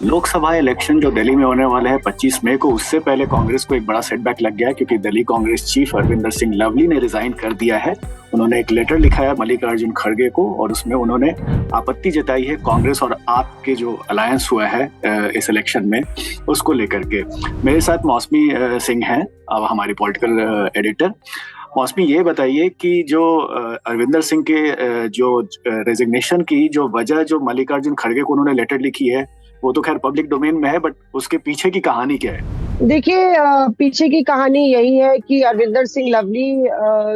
Lok Sabha election जो दिल्ली में होने वाले हैं 25 मई को, उससे पहले कांग्रेस को एक बड़ा सेटबैक लग गया है क्योंकि दिल्ली कांग्रेस चीफ अरविंदर सिंह लवली ने रिजाइन कर दिया है। उन्होंने एक लेटर लिखा है मल्लिकार्जुन खड़गे को और उसमें उन्होंने आपत्ति जताई है कांग्रेस और आप के जो अलायंस हुआ है इस इलेक्शन में, उसको लेकर के। मेरे साथ मौसमी सिंह हैं, अब हमारी पॉलिटिकल एडिटर। मौसमी, ये बताइए कि जो अरविंदर सिंह के जो रेजिग्नेशन की जो वजह जो मल्लिकार्जुन खड़गे को उन्होंने लेटर लिखी है, वो तो खैर पब्लिक डोमेन में है, बट उसके पीछे की कहानी क्या है? देखिए, पीछे की कहानी यही है कि अरविंदर सिंह लवली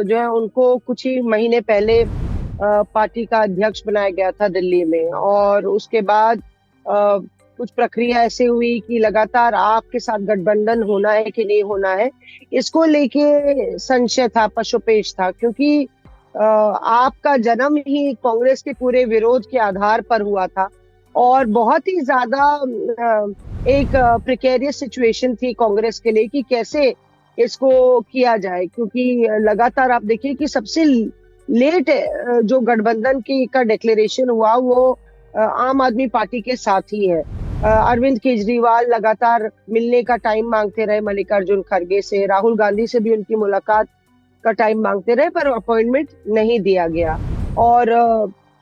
जो है उनको कुछ ही महीने पहले पार्टी का अध्यक्ष बनाया गया था दिल्ली में, और उसके बाद कुछ प्रक्रिया ऐसे हुई कि लगातार आपके साथ गठबंधन होना है कि नहीं होना है, इसको लेके संशय था, पशुपेश था, क्योंकि आपका जन्म ही कांग्रेस के पूरे विरोध के आधार पर हुआ था और बहुत ही ज्यादा एक प्रिकेरियस सिचुएशन थी कांग्रेस के लिए कि कैसे इसको किया जाए, क्योंकि लगातार आप देखिए कि सबसे लेट जो गठबंधन की का डिक्लेरेशन हुआ वो आम आदमी पार्टी के साथ ही है। अरविंद केजरीवाल लगातार मिलने का टाइम मांगते रहे मल्लिकार्जुन खड़गे से, राहुल गांधी से भी उनकी मुलाकात का टाइम मांगते रहे, पर अपॉइंटमेंट नहीं दिया गया। और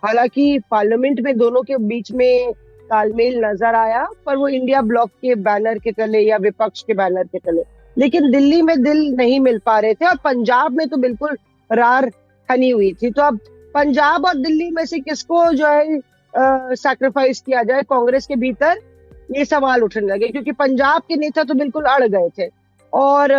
हालांकि पार्लियामेंट में दोनों के बीच में तालमेल नजर आया, पर वो इंडिया ब्लॉक के बैनर के तले या विपक्ष के बैनर के तले, लेकिन दिल्ली में दिल नहीं मिल पा रहे थे और पंजाब में तो बिल्कुल रार खनी हुई थी। तो अब पंजाब और दिल्ली में से किसको जो है सैक्रिफाइस किया जाए कांग्रेस के भीतर, ये सवाल उठने लगे, क्योंकि पंजाब के नेता तो बिल्कुल अड़ गए थे और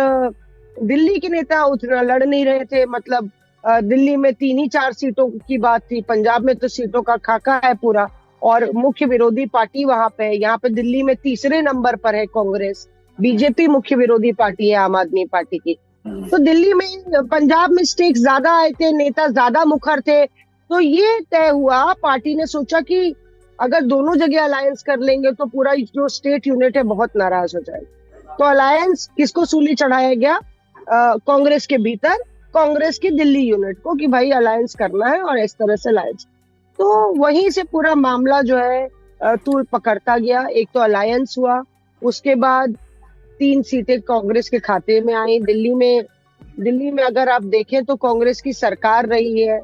दिल्ली के नेता उतना लड़ नहीं रहे थे। मतलब दिल्ली में 3 ही 4 सीटों की बात थी, पंजाब में तो सीटों का खाका है पूरा और मुख्य विरोधी पार्टी वहां पे है। यहाँ पे दिल्ली में तीसरे नंबर पर है कांग्रेस, बीजेपी मुख्य विरोधी पार्टी है आम आदमी पार्टी की। तो दिल्ली में, पंजाब में स्टेक्स ज्यादा आए थे, नेता ज्यादा मुखर थे, तो ये तय हुआ, पार्टी ने सोचा कि अगर दोनों जगह अलायंस कर लेंगे तो पूरा जो स्टेट यूनिट है बहुत नाराज हो जाएगा। तो अलायंस किसको सूली चढ़ाया गया? कांग्रेस के भीतर कांग्रेस की दिल्ली यूनिट को कि भाई अलायंस करना है और इस तरह से अलायंस। तो वहीं से पूरा मामला जो है तूल पकड़ता गया। एक तो अलायंस हुआ, उसके बाद 3 सीटें कांग्रेस के खाते में आई। दिल्ली में अगर आप देखें तो कांग्रेस की सरकार रही है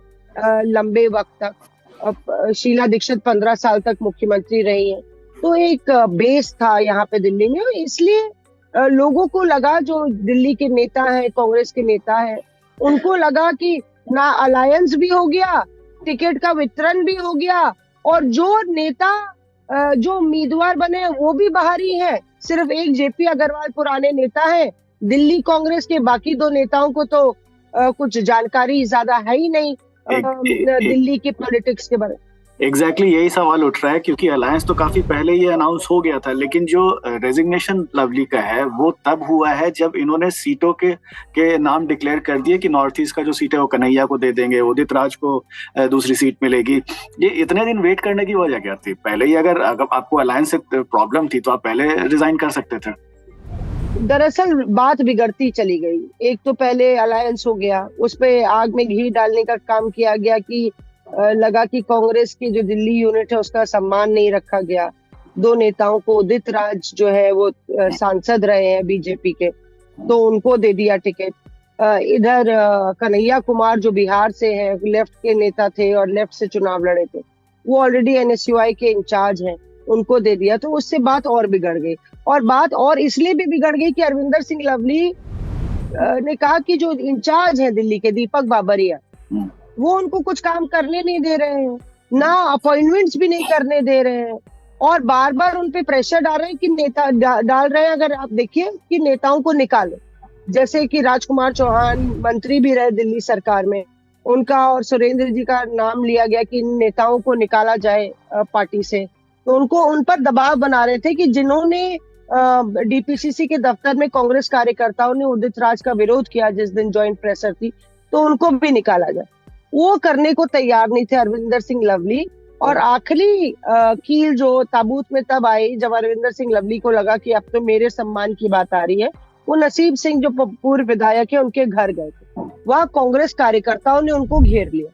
लंबे वक्त तक। शीला दीक्षित 15 साल तक मुख्यमंत्री रही है, तो एक बेस था यहाँ पे दिल्ली में, इसलिए लोगों को लगा, जो दिल्ली के नेता है, कांग्रेस के नेता है, उनको लगा कि ना अलायंस भी हो गया, टिकट का वितरण भी हो गया और जो नेता जो उम्मीदवार बने वो भी बाहरी है। सिर्फ एक जेपी अग्रवाल पुराने नेता है दिल्ली कांग्रेस के, बाकी 2 नेताओं को तो कुछ जानकारी ज्यादा है ही नहीं दिल्ली की पॉलिटिक्स के बारे में। एग्जैक्टली यही सवाल उठ रहा है क्योंकि अलायंस तो काफी पहले ही अनाउंस हो गया था, लेकिन जो रेजिग्नेशन लवली का है वो तब हुआ है जब इन्होंने सीटों के नाम डिक्लेयर कर दिए कि नॉर्थ ईस्ट का जो सीट है वो कन्हैया को दे देंगे, उदित राज को दूसरी सीट मिलेगी। ये इतने दिन वेट करने की वजह क्या थी? पहले ही अगर आपको अलायंस से प्रॉब्लम थी तो आप पहले रिजाइन कर सकते थे। दरअसल बात बिगड़ती चली गई। एक तो पहले अलायंस हो गया, उस पे आग में घी डालने का काम किया गया कि लगा कि कांग्रेस की जो दिल्ली यूनिट है उसका सम्मान नहीं रखा गया। 2 नेताओं को, उदित राज जो है वो सांसद रहे हैं बीजेपी के, तो उनको दे दिया टिकट। इधर कन्हैया कुमार जो बिहार से हैं, लेफ्ट के नेता थे और लेफ्ट से चुनाव लड़े थे, वो ऑलरेडी एनएसयूआई के इंचार्ज हैं, उनको दे दिया। तो उससे बात और बिगड़ गई, और बात और इसलिए भी बिगड़ गई कि अरविंदर सिंह लवली ने कहा कि जो इंचार्ज है दिल्ली के, दीपक बाबरिया, वो उनको कुछ काम करने नहीं दे रहे हैं, ना अपॉइंटमेंट्स भी नहीं करने दे रहे हैं, और बार बार उन पे प्रेशर डाल रहे हैं कि नेता डाल रहे हैं। अगर आप देखिए कि नेताओं को निकाले, जैसे कि राजकुमार चौहान मंत्री भी रहे दिल्ली सरकार में, उनका और सुरेंद्र जी का नाम लिया गया कि इन नेताओं को निकाला जाए पार्टी से। तो उनको उन पर दबाव बना रहे थे कि जिन्होंने डीपीसीसी के दफ्तर में कांग्रेस कार्यकर्ताओं ने उदित राज का विरोध किया जिस दिन ज्वाइंट प्रेशर थी, तो उनको भी निकाला जाए। वो करने को तैयार नहीं थे अरविंदर सिंह लवली। और आखिरी कील जो ताबूत में तब आई जब अरविंदर सिंह लवली को लगा कि अब तो मेरे सम्मान की बात आ रही है। वो नसीब सिंह जो पूर्व विधायक है, उनके घर गए थे। वहां कांग्रेस कार्यकर्ताओं ने उनको घेर लिया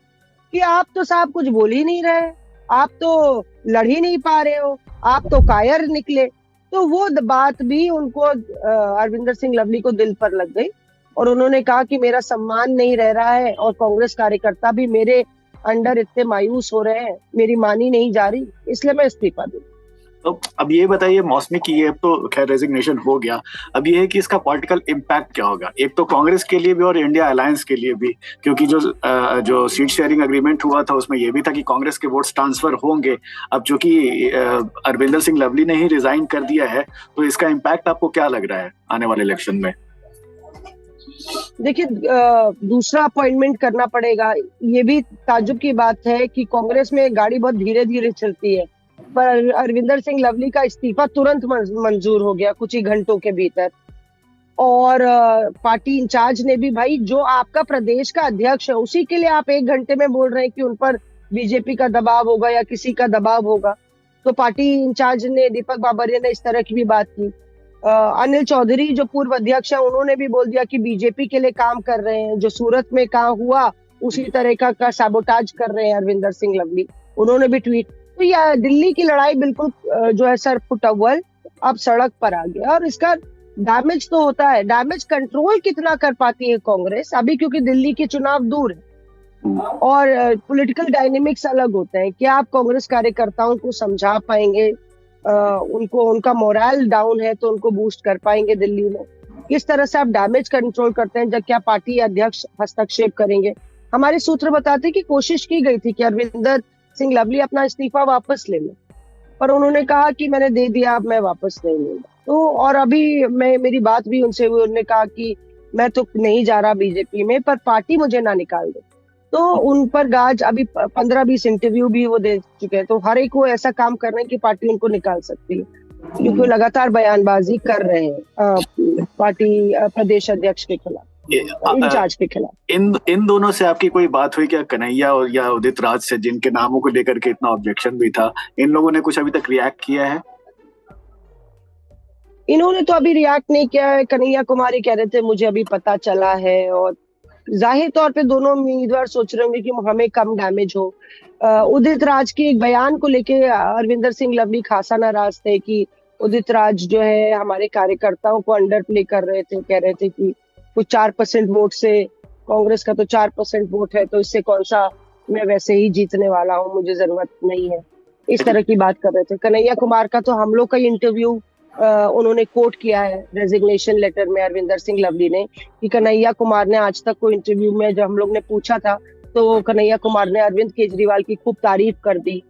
कि आप तो साहब कुछ बोल ही नहीं रहे, आप तो लड़ ही नहीं पा रहे हो, आप तो कायर निकले। तो वो बात भी उनको अरविंदर सिंह लवली को दिल पर लग गई और उन्होंने कहा कि मेरा सम्मान नहीं रह रहा है और कांग्रेस कार्यकर्ता भी मेरे अंडर इतने मायूस हो रहे हैं, मेरी मानी नहीं जा रही, इसलिए मैं इस्तीफा दूं। तो अब ये बताइए मौसमी की, ये अब तो खैर रेजिग्नेशन हो गया, अब ये है कि इसका पॉलिटिकल इम्पैक्ट क्या होगा, एक तो कांग्रेस के लिए भी और इंडिया अलायंस के लिए भी, क्योंकि जो सीट शेयरिंग अग्रीमेंट हुआ था उसमें ये भी था कि कांग्रेस के वोट्स ट्रांसफर होंगे। अब चूंकि अरविंदर सिंह लवली ने ही रिजाइन कर दिया है, तो इसका इम्पैक्ट आपको क्या लग रहा है आने वाले इलेक्शन में? देखिए, दूसरा अपॉइंटमेंट करना पड़ेगा। ये भी ताज्जुब की बात है कि कांग्रेस में गाड़ी बहुत धीरे धीरे चलती है, पर अरविंदर सिंह लवली का इस्तीफा तुरंत मंजूर हो गया कुछ ही घंटों के भीतर। और पार्टी इंचार्ज ने भी, भाई जो आपका प्रदेश का अध्यक्ष है उसी के लिए आप 1 घंटे में बोल रहे हैं कि उन पर बीजेपी का दबाव होगा या किसी का दबाव होगा। तो पार्टी इंचार्ज ने, दीपक बाबरिया ने इस तरह की भी बात की। अनिल चौधरी जो पूर्व अध्यक्ष है उन्होंने भी बोल दिया कि बीजेपी के लिए काम कर रहे हैं, जो सूरत में काम हुआ उसी तरह का सैबोटाज कर रहे हैं अरविंदर सिंह लवली, उन्होंने भी ट्वीट। तो यह दिल्ली की लड़ाई बिल्कुल जो है सर पुट अव्वल अब सड़क पर आ गया और इसका डैमेज तो होता है। डैमेज कंट्रोल कितना कर पाती है कांग्रेस अभी, क्योंकि दिल्ली के चुनाव दूर है और पॉलिटिकल डायनेमिक्स अलग होते हैं। क्या आप कांग्रेस कार्यकर्ताओं को समझा पाएंगे, उनको, उनका मोरल डाउन है तो उनको बूस्ट कर पाएंगे दिल्ली में? किस तरह से आप डैमेज कंट्रोल करते हैं, जब क्या पार्टी अध्यक्ष हस्तक्षेप करेंगे? हमारे सूत्र बताते हैं कि कोशिश की गई थी कि अरविंदर सिंह लवली अपना इस्तीफा वापस ले लें, पर उन्होंने कहा कि मैंने दे दिया, अब मैं वापस नहीं लूंगा। तो और अभी मेरी बात भी उनसे हुई, उन्होंने कहा कि मैं तो नहीं जा रहा बीजेपी में, पर पार्टी मुझे ना निकाल दे। तो उन पर गाज अभी 15-20 इंटरव्यू भी वो दे चुके हैं। तो हर एक को ऐसा काम कर रहे हैं कि पार्टी उनको निकाल सकती है, क्योंकि वो लगातार बयानबाजी कर रहे हैं पार्टी प्रदेश अध्यक्ष के खिलाफ, इंचार्ज के खिलाफ। इन दोनों से आपकी कोई बात हुई क्या, कन्हैया और या उदित राज से, जिनके नामों को लेकर के इतना ऑब्जेक्शन भी था? इन लोगों ने कुछ अभी तक रिएक्ट किया है? इन्होंने तो अभी रिएक्ट नहीं किया है। कन्हैया कुमार ही कह रहे थे मुझे अभी पता चला है, और जाहिर तौर पे दोनों उम्मीदवार सोच रहे होंगे कि हमें कम डैमेज हो। उदित राज के एक बयान को लेके अरविंदर सिंह लवली खासा नाराज थे कि उदित राज जो है हमारे कार्यकर्ताओं को अंडर प्ले कर रहे थे, कह रहे थे कि कुछ 4% वोट से, कांग्रेस का तो 4% वोट है, तो इससे कौन सा, मैं वैसे ही जीतने वाला हूँ, मुझे जरूरत नहीं है, इस तरह की बात कर रहे थे। कन्हैया कुमार का तो हम लोग का इंटरव्यू उन्होंने कोट किया है रेजिग्नेशन लेटर में, अरविंदर सिंह लवली ने, कि कन्हैया कुमार ने आज तक कोई इंटरव्यू में, जब हम लोग ने पूछा था तो कन्हैया कुमार ने अरविंद केजरीवाल की खूब तारीफ कर दी,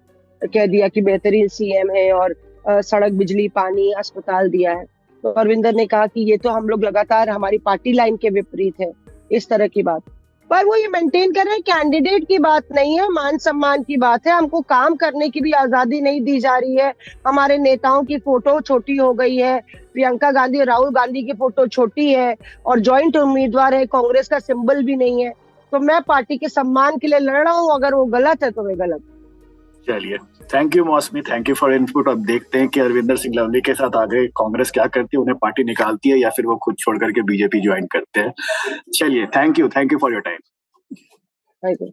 कह दिया कि बेहतरीन सीएम है और सड़क, बिजली, पानी, अस्पताल दिया है। तो अरविंदर ने कहा कि ये तो हम लोग लगातार हमारी पार्टी लाइन के विपरीत है, इस तरह की बात। पर वो ये मेंटेन कर रहे हैं कैंडिडेट की बात नहीं है, मान सम्मान की बात है। हमको काम करने की भी आजादी नहीं दी जा रही है। हमारे नेताओं की फोटो छोटी हो गई है, प्रियंका गांधी और राहुल गांधी की फोटो छोटी है और ज्वाइंट उम्मीदवार है, कांग्रेस का सिंबल भी नहीं है। तो मैं पार्टी के सम्मान के लिए लड़ रहा हूँ, अगर वो गलत है तो मैं गलत। चलिए, थैंक यू मौसमी, थैंक यू फॉर इनपुट। अब देखते हैं कि अरविंदर सिंह लवली के साथ आगे कांग्रेस क्या करती है, उन्हें पार्टी निकालती है या फिर वो खुद छोड़ करके बीजेपी ज्वाइन करते हैं। चलिए, thank you for your time. Thank you.